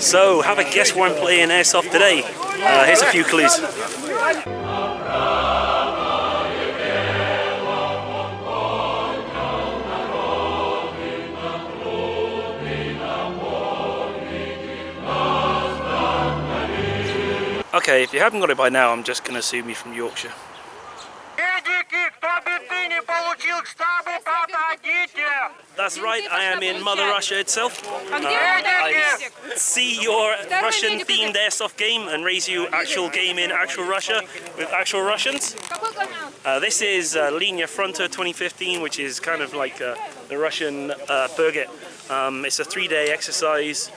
So, have a guess where I'm playing Airsoft today. Here's a few clues. Okay, if you haven't got it by now, I'm just going to assume you're from Yorkshire. That's right, I am in Mother Russia itself. I see your Russian-themed Airsoft game and raise you actual game in actual Russia with actual Russians. This is ЛИНИЯ ФРОНТА 2015, which is kind of like the Russian Birgit. It's a 3-day exercise.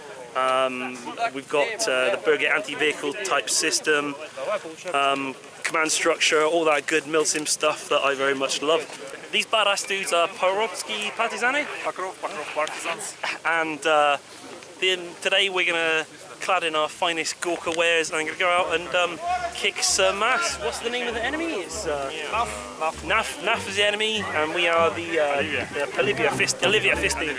We've got the Birgit anti-vehicle type system, command structure, all that good milsim stuff that I very much love. These badass dudes are Porovsky Partizani, Partisans, and today we're gonna clad in our finest Gorka wares and I'm gonna go out and kick some ass. What's the name of the enemy? It's Naf is the enemy, and we are the Olivia Fisting.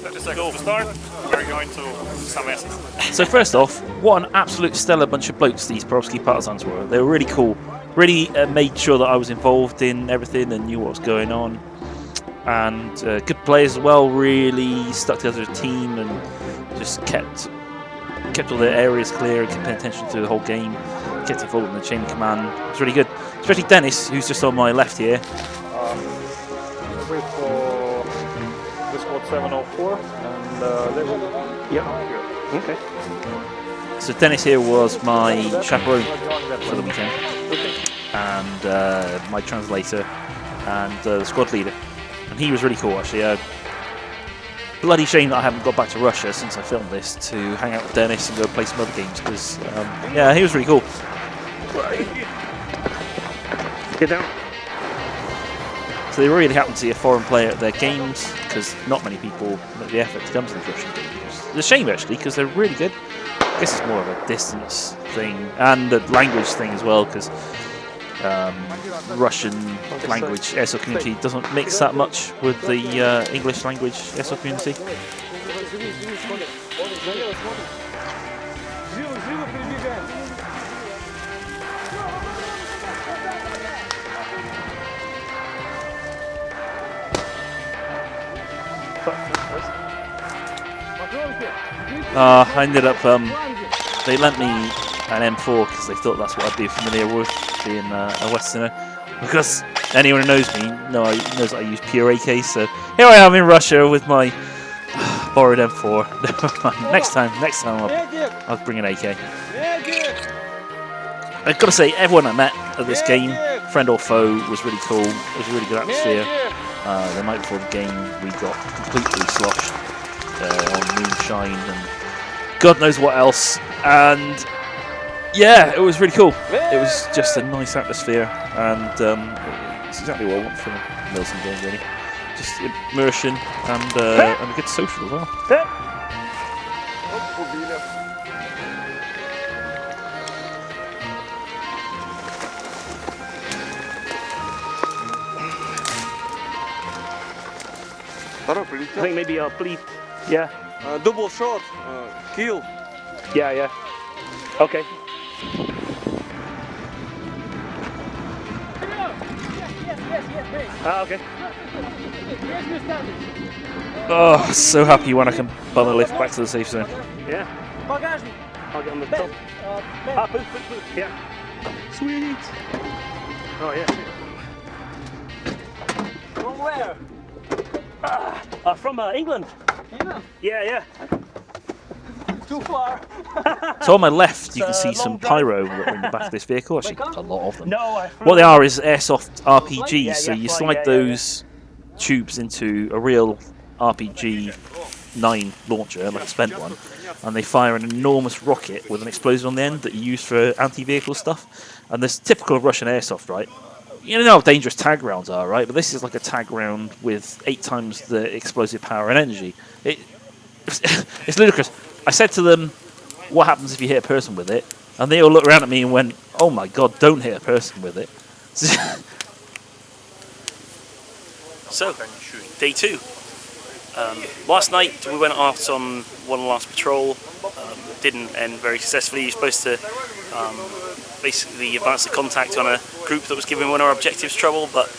30 seconds to start. We're going to some S's. So first off, what an absolute stellar bunch of blokes these Porovsky Partisans were. They were really cool. Really made sure that I was involved in everything and knew what was going on. And good players as well, really stuck together as a team and just kept all their areas clear and kept paying attention to the whole game, kept involved in the chain of command. It's really good. Especially Dennis, who's just on my left here. Wait for the squad 704 and they will... Yeah. Okay. So Dennis here was my chaperone for the weekend, and my translator, and the squad leader. And he was really cool, actually. Bloody shame that I haven't got back to Russia since I filmed this to hang out with Dennis and go play some other games, because yeah, he was really cool. Get down. So they were really happy to see a foreign player at their games, because not many people make the effort to come to these Russian games. It's a shame, actually, because they're really good. I guess it's more of a distance thing and a language thing as well, because Russian language airsoft community doesn't mix that much with the English language airsoft community. I ended up, they lent me an M4 because they thought that's what I'd be familiar with, being a Westerner. Because anyone who knows me knows that I use pure AK, so here I am in Russia with my borrowed M4. next time I'll bring an AK. I've got to say, everyone I met at this game, friend or foe, was really cool. It was a really good atmosphere. The night before the game, we got completely sloshed on moonshine and God knows what else, and yeah, it was really cool. It was just a nice atmosphere, and it's exactly what I want from a milsim game, really. Just immersion and a good social as well. I think maybe I'll bleed. Yeah. Double shot, kill. Yeah. Okay. Okay. Oh, so happy when I can bum a lift back to the safe zone. Yeah. I'll get on the top. Yeah. Sweet. Oh yeah. From where? From England. Yeah. Too far. So on my left, you can see some pyro in the back of this vehicle. Actually, a lot of them. No, what they are is airsoft RPGs. So you slide those tubes into a real RPG 9 launcher, like a spent one, and they fire an enormous rocket with an explosion on the end that you use for anti-vehicle stuff. And this typical of Russian airsoft, right? You know how dangerous tag rounds are, right? But this is like a tag round with 8 times the explosive power and energy. It's ludicrous. I said to them, what happens if you hit a person with it? And they all looked around at me and went, oh my God, don't hit a person with it. So, day 2. Last night we went out on one last patrol. Didn't end very successfully. You're supposed to basically advance the contact on a group that was giving one of our objectives trouble, but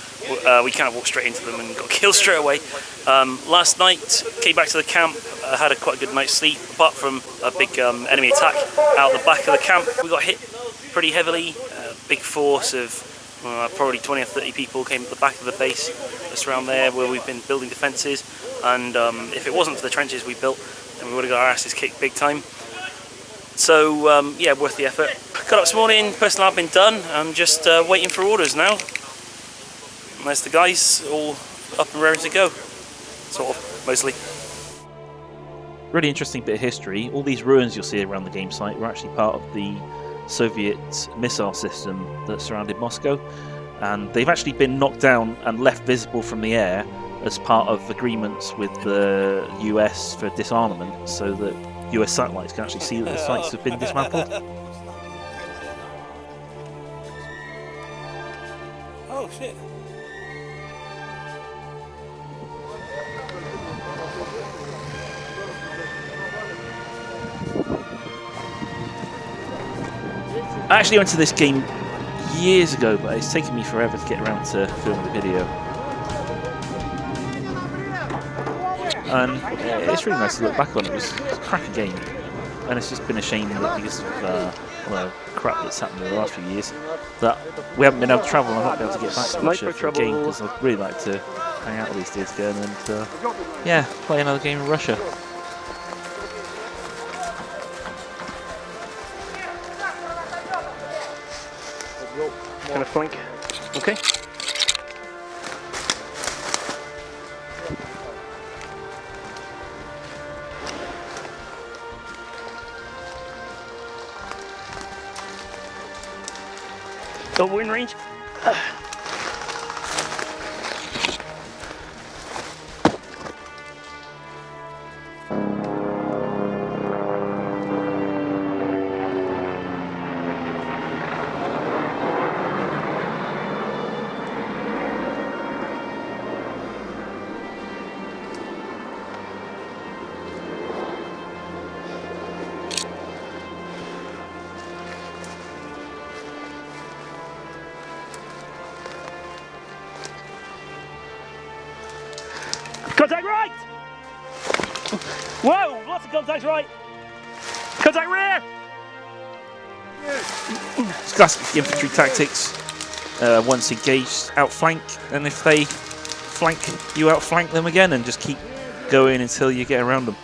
we kind of walked straight into them and got killed straight away. Last night, came back to the camp, had a quite good night's sleep, apart from a big enemy attack out the back of the camp. We got hit pretty heavily. Big force of probably 20 or 30 people came at the back of the base, just around there where we've been building defences, and if it wasn't for the trenches we built, then we would have got our asses kicked big time. So yeah, worth the effort. Got up this morning, personal admin done. I'm just waiting for orders now. And there's the guys all up and ready to go, sort of, mostly. Really interesting bit of history. All these ruins you'll see around the game site were actually part of the Soviet missile system that surrounded Moscow, and they've actually been knocked down and left visible from the air as part of agreements with the US for disarmament, so that US satellites can actually see that the sites have been dismantled. Oh shit. I actually went to this game years ago, but it's taken me forever to get around to filming the video. And it's really nice to look back on. It was a cracking game, and it's just been a shame that because of well, crap that's happened in the last few years, that we haven't been able to travel and not been able to get back to Russia for a game, because I'd really like to hang out with these days again and yeah, play another game in Russia. Kind of flank. Okay. Over in range. Contact right! Whoa, lots of contacts right! Contact rear! It's classic infantry tactics. Once engaged, outflank, and if they flank, you outflank them again, and just keep going until you get around them.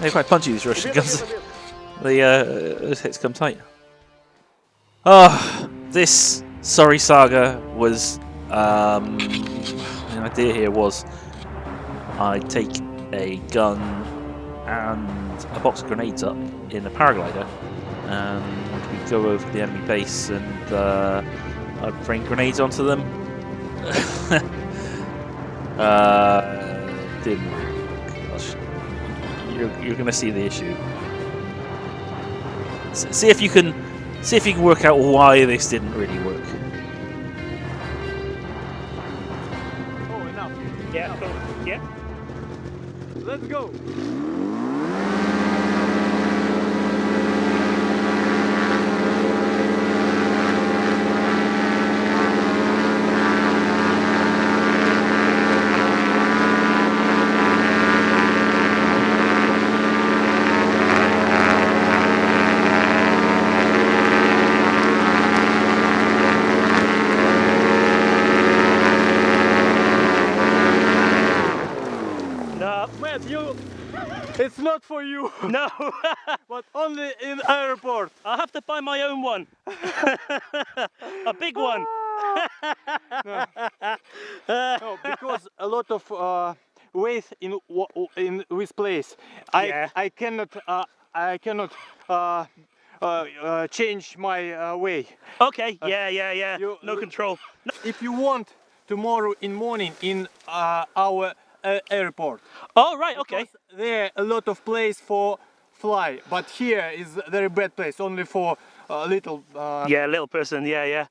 They're quite punchy, these Russian guns. Those hits come tight. Oh, this sorry saga was the idea here was I'd take a gun and a box of grenades up in a paraglider, and we'd go over the enemy base, and I'd bring grenades onto them. Didn't work. Gosh. You're going to see the issue. See if you can work out why this didn't really work. Oh, enough. Yeah, cool. Yeah. Let's go. It's not for you. No. But only in airport. I'll have to buy my own one. A big one. No, because a lot of weight in this place. I cannot change my way. Okay. Yeah. No control. If you want tomorrow in morning in our airport. Oh, right, okay. Because there a lot of place for fly, but here is a very bad place, only for little. Yeah, little person, yeah, yeah.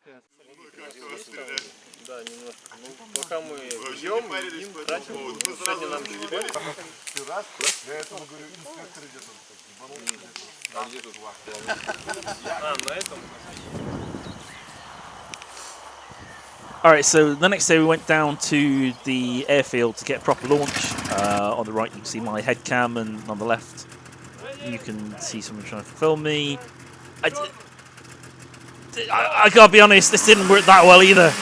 Alright, so the next day we went down to the airfield to get proper launch. On the right you can see my head cam, and on the left you can see someone trying to film me. I gotta be honest, this didn't work that well either.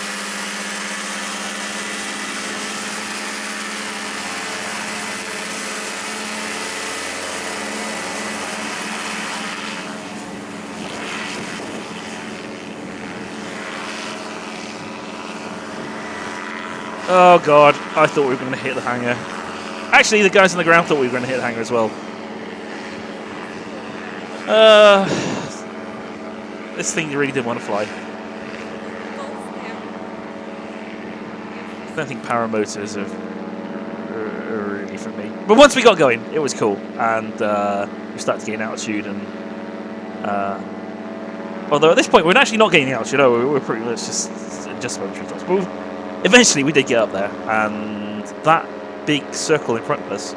Oh god, I thought we were going to hit the hangar. Actually, the guys on the ground thought we were going to hit the hangar as well. This thing really didn't want to fly. I don't think paramotors are really for me. But once we got going, it was cool, and we started to gain altitude. And although at this point we're actually not gaining altitude, we're pretty much just about treetops. But eventually we did get up there, and that big circle in front of us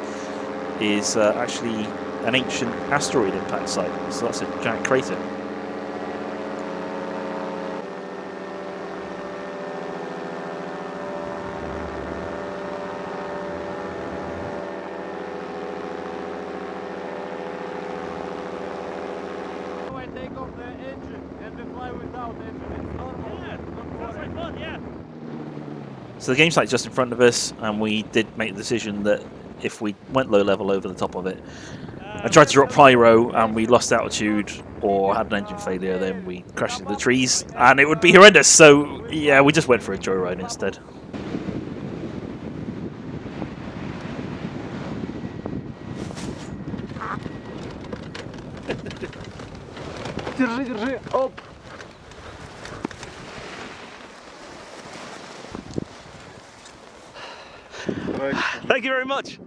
is actually an ancient asteroid impact site. So that's a giant crater. Take off the engine and we fly without engine. It's normal. Yeah, that's my fun, yeah. So the game site's just in front of us, and we did make the decision that if we went low level over the top of it and tried to drop pyro and we lost altitude or had an engine failure, then we crashed into the trees and it would be horrendous. So yeah, we just went for a joyride instead. Держи, держи. Оп. Thank you very much.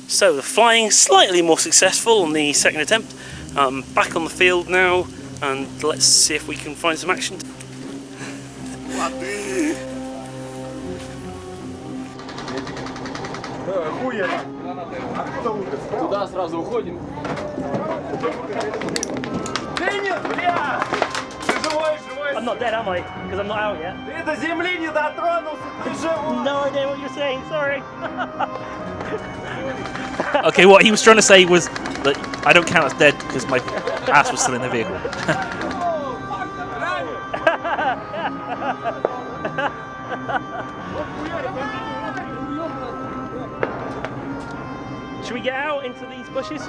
So the flying slightly more successful on the second attempt. Back on the field now, and let's see if we can find some action. Туда сразу уходим. I'm not dead, am I? Because I'm not out yet. Ты до земли не дотронулся, ты живой. No idea what you're saying, sorry. Okay, what he was trying to say was that I don't count as dead because my ass was still in the vehicle. Should we get out into these bushes?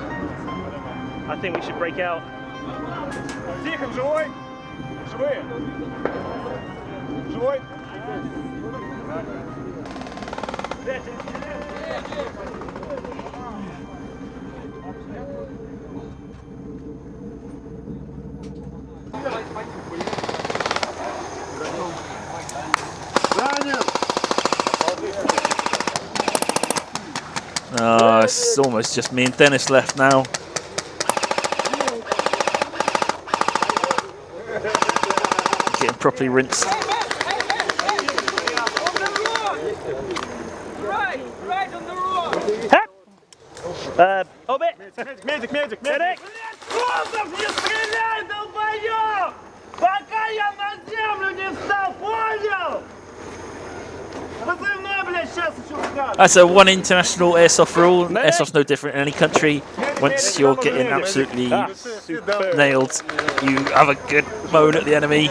I think we should break out. Тихо, живой? Живые? Живой? Oh, it's almost just me and Dennis left now. Getting properly rinsed. Obit! Медик, медик, медик. Medic! Козов, не стреляй, долбоёб! Пока я на землю не встал, понял? Позывной, блядь, сейчас еще скажу. That's a one international airsoft rule. Airsoft's no different in any country. Once you're getting absolutely nailed, you have a good moan at the enemy.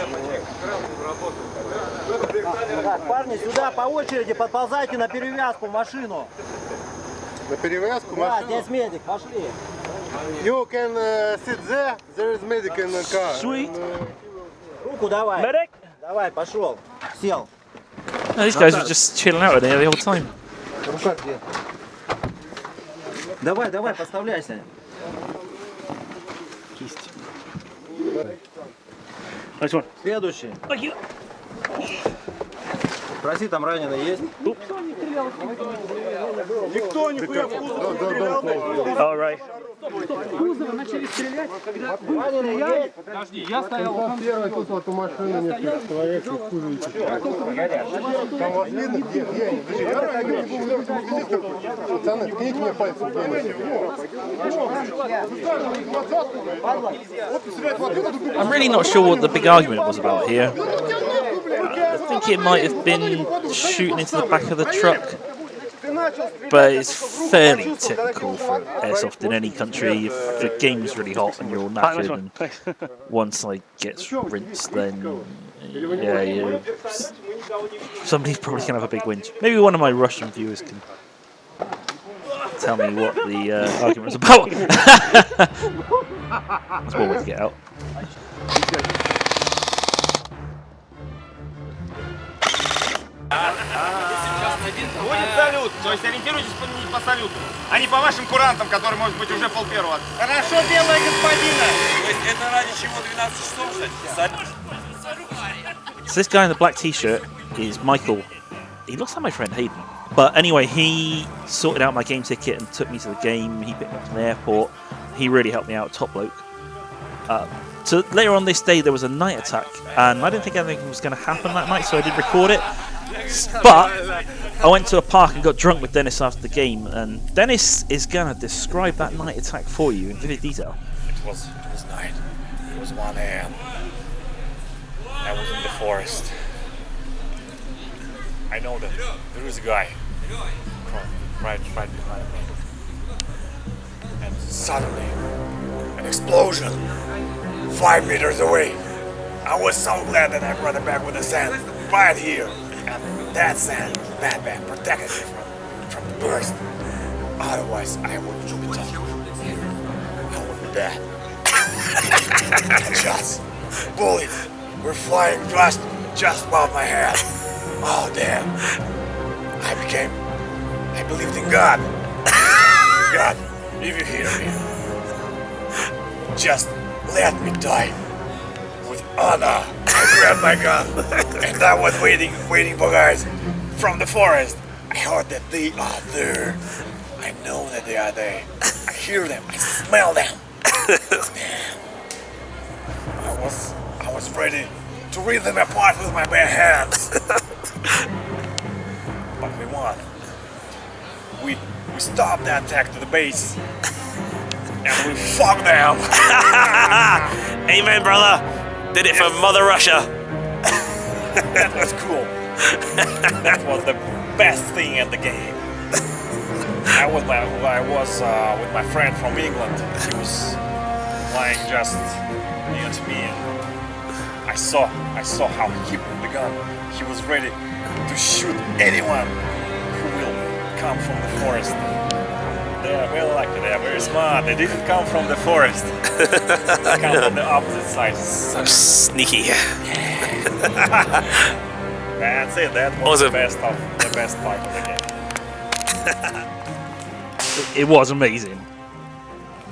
Так, парни, сюда по очереди подползайте на перевязку в машину. На перевязку Да, машину? здесь медик, пошли. You can sit there, there is medic in the car. Sweet. Руку давай. Medic! Давай, пошел. Сел. No, these guys were just chilling out in there the whole time. Рука где? Давай, давай, подставляйся. Nice one. Следующий. Thank you. Спроси, там раненый есть? Никто не стрелял. All right. Раненый есть? Там первый тут вот у машины несколько человек используется. Там вас видно? Где? Пацаны, ткните мне пальцем. I'm really not sure what the big argument was about here. I think it might have been shooting into the back of the truck, but it's fairly typical for airsoft in any country. If the game's really hot and you're all knackered and one side gets rinsed, then yeah, somebody's probably going to have a big whinge. Maybe one of my Russian viewers can tell me what the argument was about. That's one way to get out. Будет салют, то есть ориентируйтесь по салюту, а не по вашим курантам, которые, может быть, уже полпервого. Хорошо, белая господина! То есть это ради чего 12 часов ждать? So this guy in the black t-shirt is Michael. He looks like my friend Hayden. But anyway, he sorted out my game ticket and took me to the game. He picked me up from the airport. He really helped me out, top bloke. So later on this day, there was a night attack, and I didn't think anything was going to happen that night, so I did record it. But I went to a park and got drunk with Dennis after the game, and Dennis is going to describe that night attack for you in vivid detail. It was night. It was 1 a.m. I was in the forest. I know that there is a guy right behind me. And suddenly, an explosion 5 meters away. I was so glad that I brought it back with the sand right here. And that sand, that bag protected me from the burst. Otherwise, I would be talking. I would be dead. Shots, bullets were flying just above my head. Oh damn! I believed in God. God, if you hear me, just let me die with honor. I grabbed my gun and I was waiting for guys from the forest. I heard that they are there. I know that they are there. I hear them. I smell them. Man, I was ready to rip them apart with my bare hands. But we won. We stopped the attack to the base. And we fucked them. Amen, brother. Did it for Mother Russia. That was cool. That was the best thing at the game. I was with my friend from England. He was lying just near to me. I saw how he put the gun. He was ready to shoot anyone who will come from the forest. They are very lucky. They are very smart. They didn't come from the forest. They come from the opposite side. So sneaky. That's it. That was the best part of the game. It was amazing.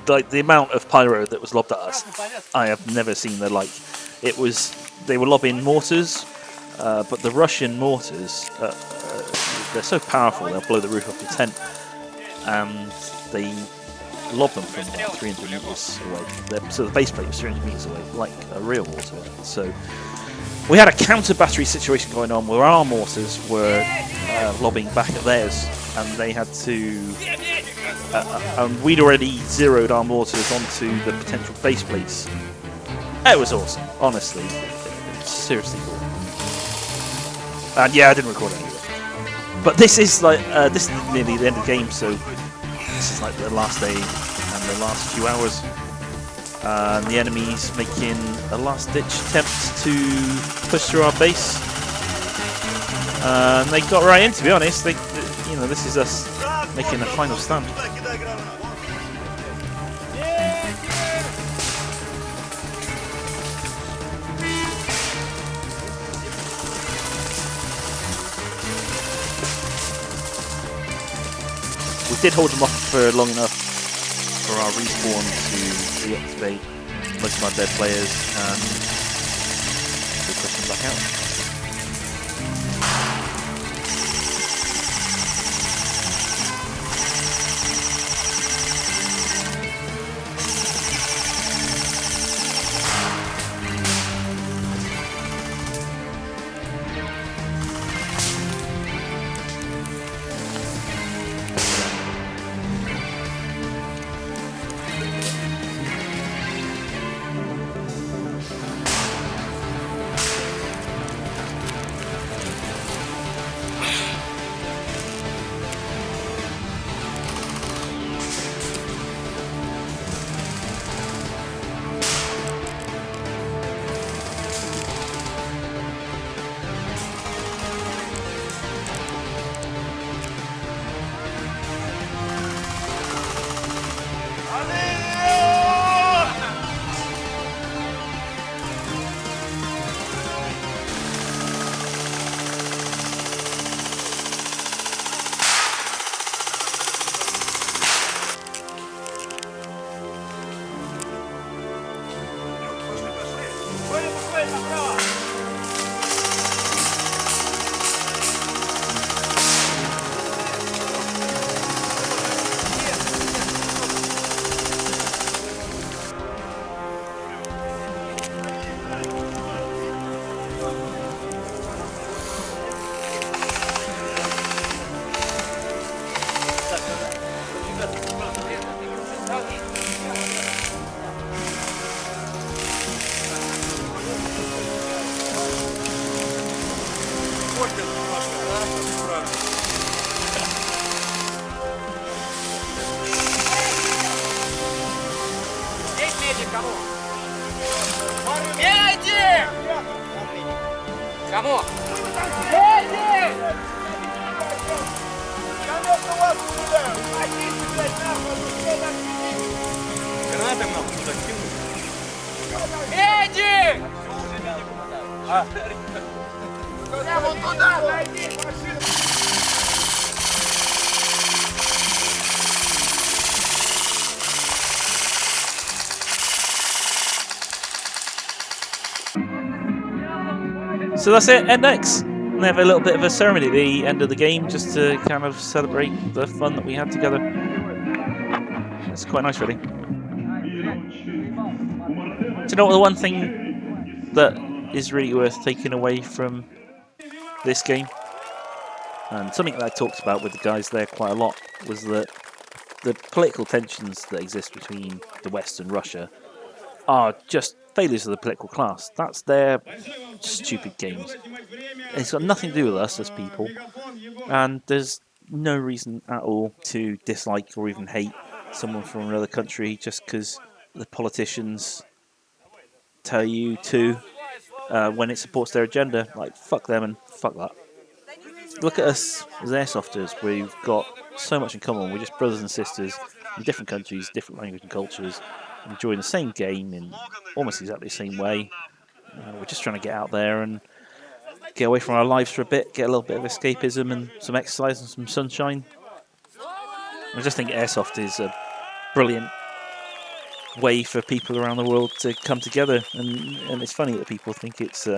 Like the amount of pyro that was lobbed at us, I have never seen the like. They were lobbing mortars, but the Russian mortars, they're so powerful they'll blow the roof off your tent, and they lob them from about 300 meters away. So the base plate was 300 meters away, like a real mortar. So we had a counter battery situation going on where our mortars were lobbing back at theirs, and they had to. And we'd already zeroed our mortars onto the potential base plates. It was awesome, honestly. Seriously cool. And yeah, I didn't record it anyway. But this is like this is nearly the end of the game, so this is like the last day and the last few hours. And the enemy's making a last-ditch attempt to push through our base. And they got right in, to be honest. This is us making a final stand. We did hold them off for long enough for our respawn to reactivate most of our dead players and we pushed them back out. Кому? Гранаты нам туда кинуть. Эдик! Вон туда, зайди, машину! So that's it, NX. And they have a little bit of a ceremony at the end of the game just to kind of celebrate the fun that we had together. It's quite nice, really. Do you know what, the one thing that is really worth taking away from this game, and something that I talked about with the guys there quite a lot, was that the political tensions that exist between the West and Russia are just failures of the political class. That's their stupid games. It's got nothing to do with us as people, and there's no reason at all to dislike or even hate someone from another country just because the politicians tell you to when it supports their agenda. Like, fuck them and fuck that. Look at us as airsofters. We've got so much in common. We're just brothers and sisters in different countries, different language and cultures, enjoying the same game in almost exactly the same way. We're just trying to get out there and get away from our lives for a bit, get a little bit of escapism and some exercise and some sunshine. I just think Airsoft is a brilliant way for people around the world to come together, and it's funny that people think it's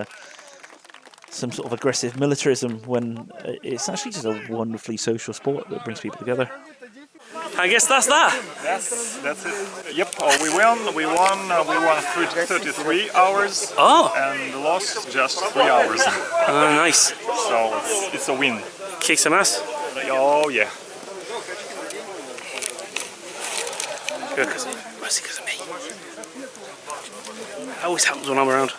some sort of aggressive militarism when it's actually just a wonderfully social sport that brings people together. I guess that's that. That's it. Yep, we won 33 hours and lost just 3 hours. Oh, nice. So it's a win. Kick some ass. Oh yeah. Good, mostly because of me. That always happens when I'm around.